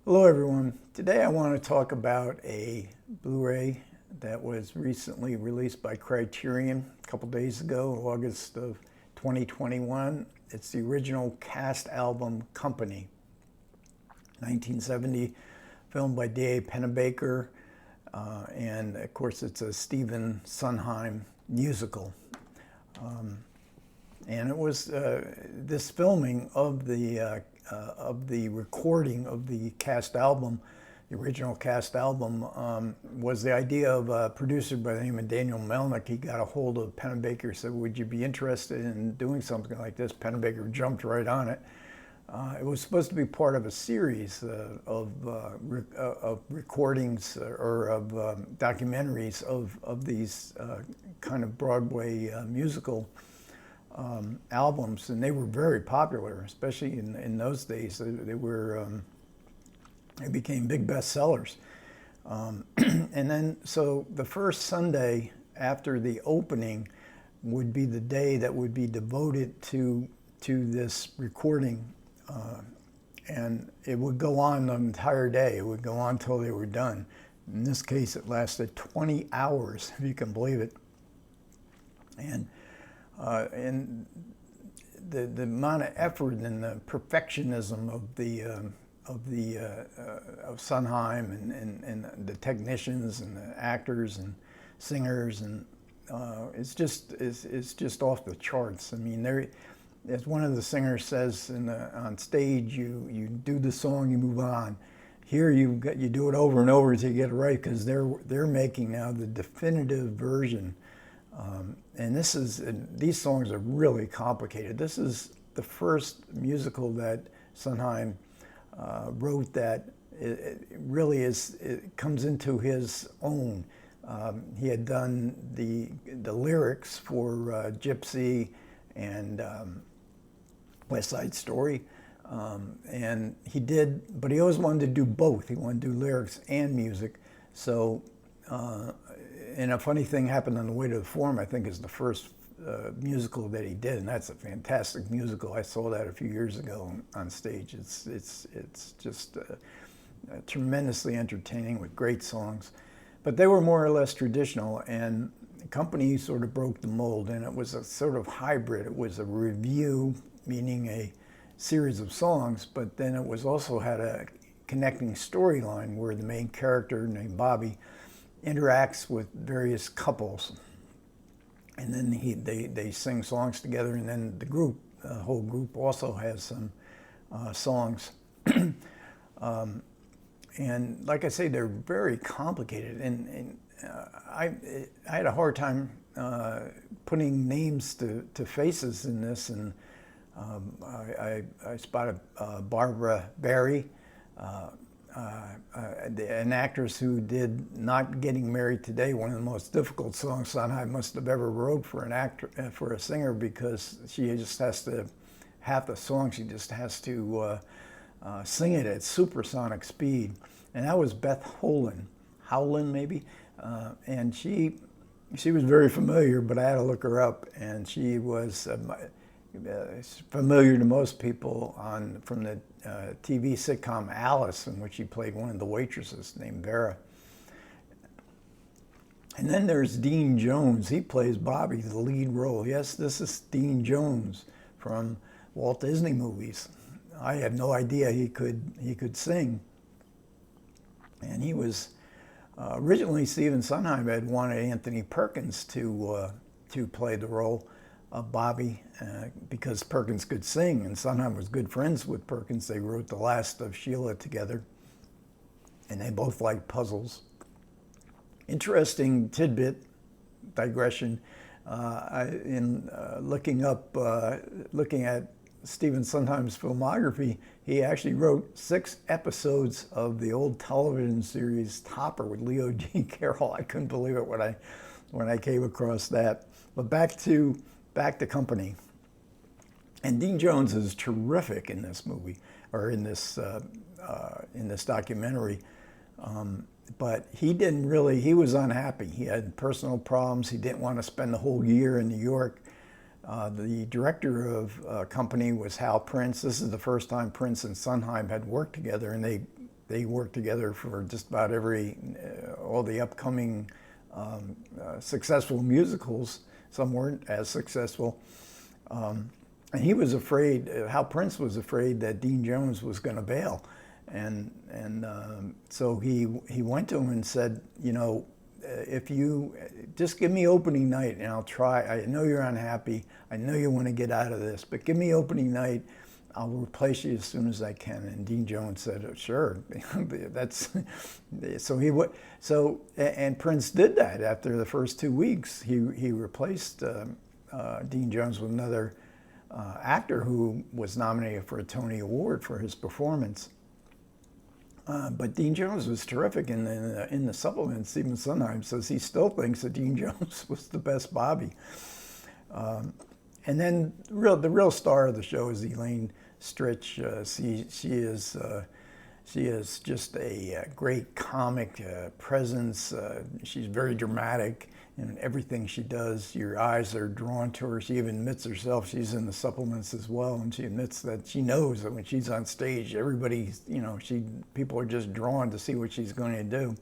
Hello everyone. Today I want to talk about a Blu-ray that was recently released by Criterion a couple days ago, August of 2021. It's the original cast album Company, 1970, filmed by D.A. Pennebaker, and of course it's a Stephen Sondheim musical. And it was this filming of the recording of the cast album, the original cast album, was the idea of a producer by the name of Daniel Melnick. He got a hold of Pennebaker, said, "Would you be interested in doing something like this?" Pennebaker jumped right on it. It was supposed to be part of a series of recordings or of documentaries of these kind of Broadway musical albums, and they were very popular, especially in those days. They became big bestsellers. And then, so the first Sunday after the opening would be the day that would be devoted to this recording, and it would go on the entire day. It would go on until they were done. In this case, it lasted 20 hours, if you can believe it. And the amount of effort and the perfectionism of Sondheim and the technicians and the actors and singers, and it's just off the charts. I mean, as one of the singers says on stage, you do the song, you move on. Here you do it over and over until you get it right, because they're making now the definitive version. And these songs are really complicated. This is the first musical that Sondheim wrote that it really it comes into his own. He had done the lyrics for Gypsy and West Side Story, and but he always wanted to do both. He wanted to do lyrics and music. So. And a funny thing happened on the way to the Forum, I think, is the first musical that he did, and that's a fantastic musical. I saw that a few years ago on stage. It's just tremendously entertaining with great songs. But they were more or less traditional, and the Company sort of broke the mold, and it was a sort of hybrid. It was a review, meaning a series of songs, but then it was also had a connecting storyline where the main character, named Bobby, interacts with various couples, and then they sing songs together, and then the whole group also has some songs. And like I say, they're very complicated, and I had a hard time putting names to faces in this, and I spotted Barbara Barry, an actress who did Not Getting Married Today, one of the most difficult songs Sondheim must have ever wrote for for a singer, because she just has to, half the song she just has to sing it at supersonic speed. And that was Beth Howland maybe, and she was very familiar, but I had to look her up, and she was familiar to most people from the TV sitcom Alice, in which she played one of the waitresses named Vera. And then there's Dean Jones. He plays Bobby, the lead role. Yes, this is Dean Jones from Walt Disney movies. I had no idea he could sing. And he was originally, Stephen Sondheim had wanted Anthony Perkins to play the role of Bobby, because Perkins could sing, and Sondheim was good friends with Perkins. They wrote The Last of Sheila together, and they both liked puzzles. Interesting tidbit, digression, looking at Stephen Sondheim's filmography, he actually wrote 6 episodes of the old television series Topper with Leo G. Carroll. I couldn't believe it when I came across that. But back to Company. And Dean Jones is terrific in this movie, or in this documentary. But he was unhappy. He had personal problems. He didn't want to spend the whole year in New York. The director of Company was Hal Prince. This is the first time Prince and Sondheim had worked together, and they they worked together for just about all the upcoming successful musicals. Some weren't as successful. And he was afraid, Hal Prince was afraid that Dean Jones was going to bail. So he went to him and said, you know, if you just give me opening night and I'll try. I know you're unhappy. I know you want to get out of this, but give me opening night. I'll replace you as soon as I can. And Dean Jones said, oh, sure. That's and Prince did that after the first 2 weeks. He replaced Dean Jones with another actor who was nominated for a Tony Award for his performance. But Dean Jones was terrific. In the supplement, Stephen Sondheim says he still thinks that Dean Jones was the best Bobby. And then the real star of the show is Elaine Stritch. She is just a great comic presence. She's very dramatic in everything she does. Your eyes are drawn to her. She even admits herself, she's in the supplements as well, and she admits that she knows that when she's on stage, everybody, you know, people are just drawn to see what she's going to do.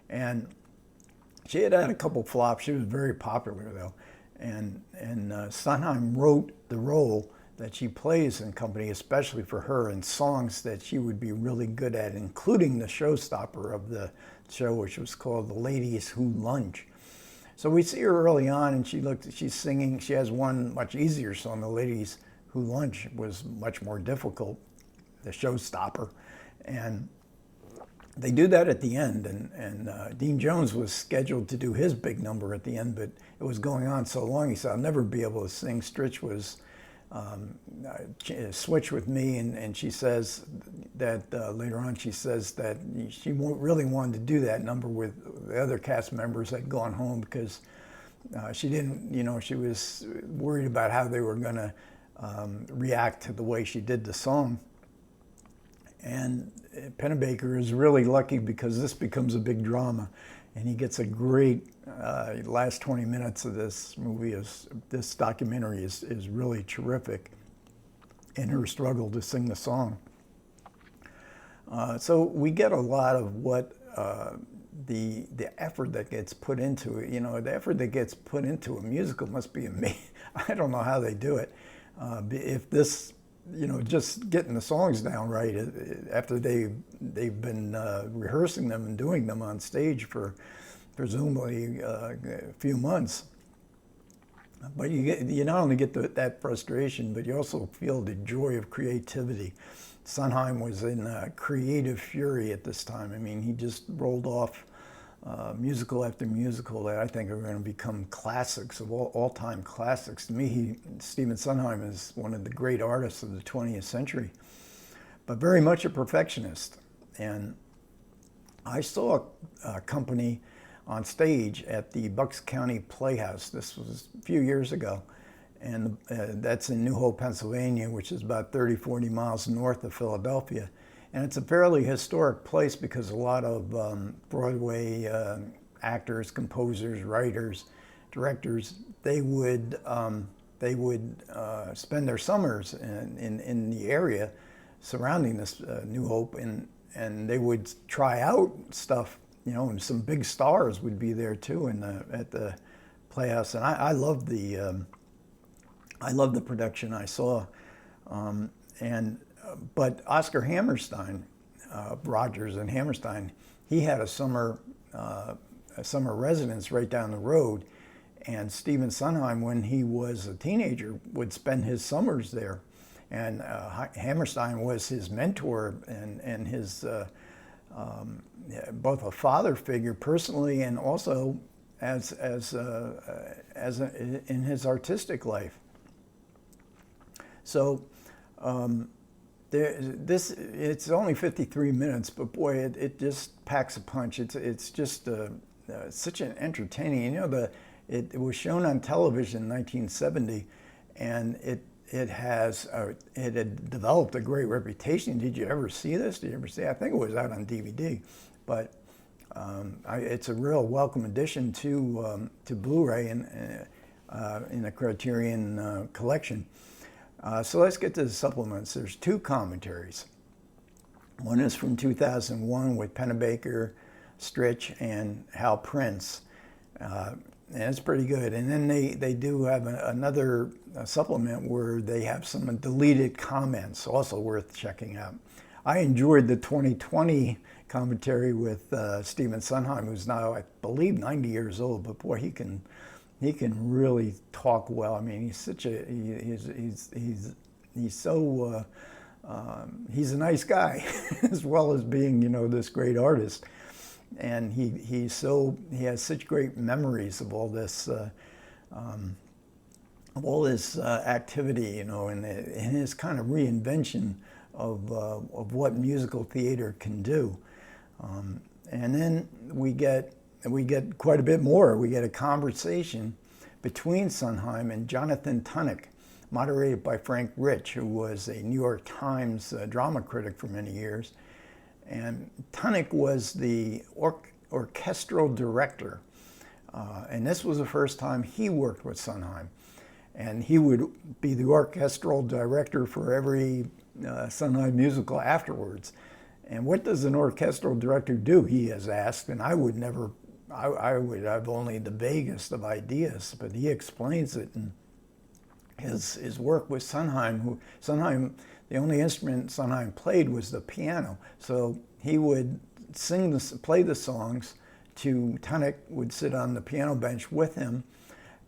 And she had a couple flops. She was very popular though. And Sondheim wrote the role that she plays in Company, especially for her, in songs that she would be really good at, including the showstopper of the show, which was called The Ladies Who Lunch. So we see her early on, and she's singing. She has one much easier song, The Ladies Who Lunch was much more difficult, the showstopper. And they do that at the end, and Dean Jones was scheduled to do his big number at the end, but it was going on so long, he said, I'll never be able to sing. Stritch was switched with me, and she says that later on, she says that she really wanted to do that number with the other cast members that had gone home because she didn't, you know, she was worried about how they were going to react to the way she did the song. And Pennebaker is really lucky because this becomes a big drama, and he gets a great last 20 minutes of this movie. This documentary is really terrific in her struggle to sing the song. So we get a lot of what the effort that gets put into it. You know, the effort that gets put into a musical must be amazing. I don't know how they do it. If this, you know, just getting the songs down right after they've been rehearsing them and doing them on stage for presumably a few months. But you not only get that frustration, but you also feel the joy of creativity. Sondheim was in creative fury at this time. I mean, he just rolled off musical after musical that I think are going to become classics of all-time classics. To me, Stephen Sondheim is one of the great artists of the 20th century, but very much a perfectionist. And I saw a company on stage at the Bucks County Playhouse. This was a few years ago, and that's in New Hope, Pennsylvania, which is about 30, 40 miles north of Philadelphia. And it's a fairly historic place because a lot of Broadway actors, composers, writers, directors, they would spend their summers in the area surrounding this New Hope, and they would try out stuff, you know, and some big stars would be there too at the Playhouse. And I loved the production I saw, but Oscar Hammerstein, Rogers and Hammerstein, he had a summer residence right down the road, and Stephen Sondheim, when he was a teenager, would spend his summers there, and Hammerstein was his mentor and his both a father figure personally and also as in his artistic life. So. It's only 53 minutes, but boy, it just packs a punch. It's just such an entertaining. You know, it was shown on television in 1970, and it had developed a great reputation. Did you ever see this? Did you ever see it? I think it was out on DVD, but it's a real welcome addition to Blu-ray in the Criterion collection. So let's get to the supplements. There's two commentaries. One is from 2001 with Pennebaker, Stritch, and Hal Prince. And it's pretty good. And then they do have another supplement where they have some deleted comments, also worth checking out. I enjoyed the 2020 commentary with Stephen Sondheim, who's now, I believe, 90 years old, but boy, he can really talk well. I mean, he's such a, he's so, he's a nice guy, as well as being, you know, this great artist. And he has such great memories of all this activity, you know, and his kind of reinvention of what musical theater can do. And then we get quite a bit more. We get a conversation between Sondheim and Jonathan Tunick, moderated by Frank Rich, who was a New York Times drama critic for many years. And Tunick was the orchestral director. And this was the first time he worked with Sondheim. And he would be the orchestral director for every Sondheim musical afterwards. And what does an orchestral director do, he has asked, and I would have only the vaguest of ideas, but he explains it in his work with Sondheim. The only instrument Sondheim played was the piano. So he would play the songs to Tunick, would sit on the piano bench with him,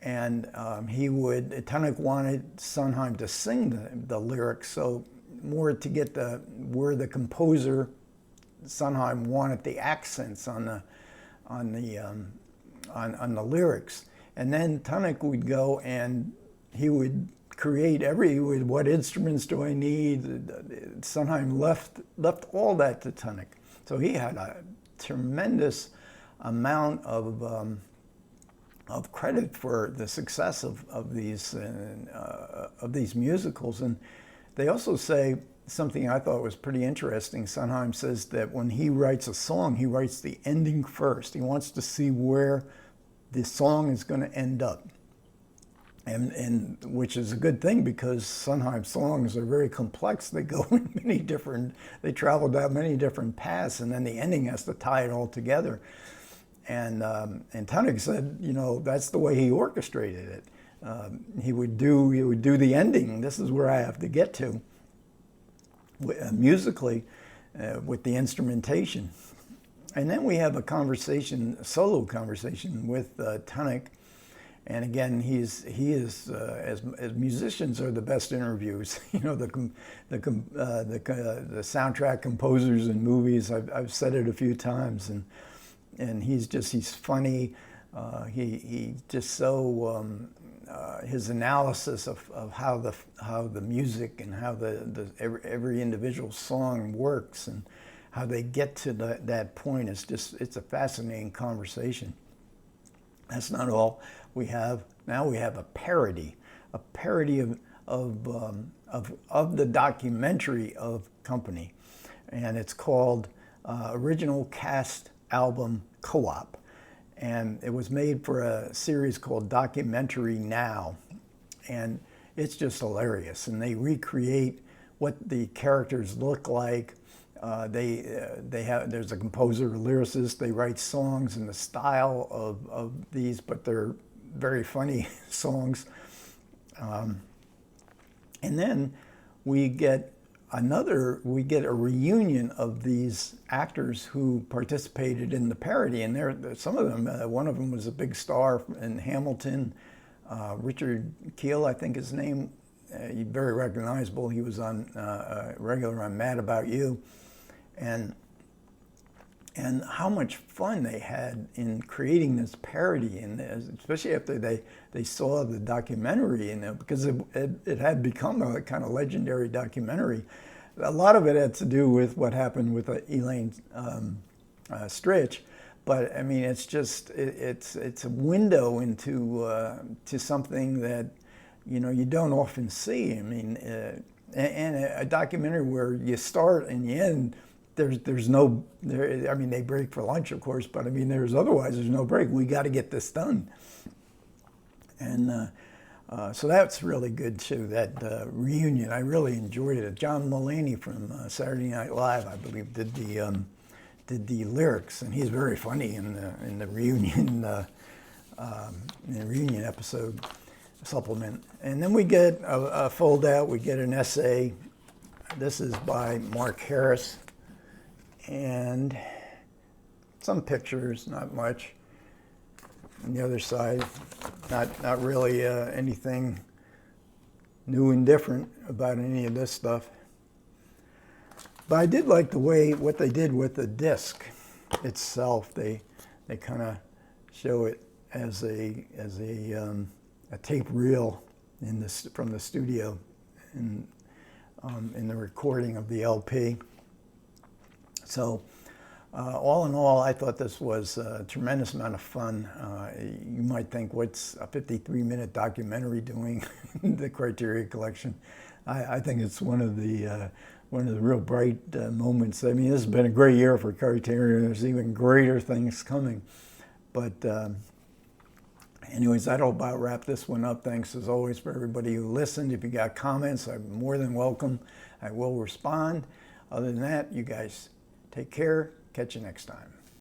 and Tunick wanted Sondheim to sing the lyrics, so more to get where the composer Sondheim wanted the accents on the lyrics. And then Tunick would go and he would create what instruments do I need? Sondheim left all that to Tunick. So he had a tremendous amount of credit for the success of these musicals. And they also say something I thought was pretty interesting. Sondheim says that when he writes a song, he writes the ending first. He wants to see where the song is going to end up. And which is a good thing, because Sondheim's songs are very complex. They go in they travel down many different paths, and then the ending has to tie it all together. And Tunick said, you know, that's the way he orchestrated it. He would do the ending. This is where I have to get to musically with the instrumentation. And then we have a solo conversation with Tunick. And again, he is as musicians are the best interviews. You know, the soundtrack composers in movies. I've said it a few times, and he's funny. He just so his analysis of how the music and how every individual song works and how they get to that point is it's a fascinating conversation. That's not all. Now we have a parody of the documentary of Company, and it's called Original Cast Album Co-op, and it was made for a series called Documentary Now, and it's just hilarious. And they recreate what the characters look like. There's a composer, a lyricist. They write songs in the style of these, but they're very funny songs. And then we get a reunion of these actors who participated in the parody, and some of them, one of them was a big star in Hamilton, Richard Keel, I think his name, very recognizable. He was on regular on Mad About You, and how much fun they had in creating this parody, and especially after they saw the documentary, because it had become a kind of legendary documentary. A lot of it had to do with what happened with Elaine Stritch, but I mean, it's just it's a window into to something that you don't often see. I mean, and a documentary where you start and you end. There's no, I mean, they break for lunch, of course, but I mean, there's no break. We got to get this done. And So that's really good too, that reunion. I really enjoyed it. John Mulaney from Saturday Night Live, I believe, did the lyrics, and he's very funny in the reunion episode supplement. And then we get a fold out. We get an essay. This is by Mark Harris, and some pictures, not much. On the other side, not really anything new and different about any of this stuff. But I did like the way what they did with the disc itself. They kind of show it as a tape reel from the studio in the recording of the LP. So. All in all, I thought this was a tremendous amount of fun. You might think, what's a 53-minute documentary doing in the Criterion collection? I think it's one of the real bright moments. I mean, this has been a great year for Criterion. There's even greater things coming. But anyways, that'll about wrap this one up. Thanks as always for everybody who listened. If you got comments, I'm more than welcome. I will respond. Other than that, you guys take care. Catch you next time.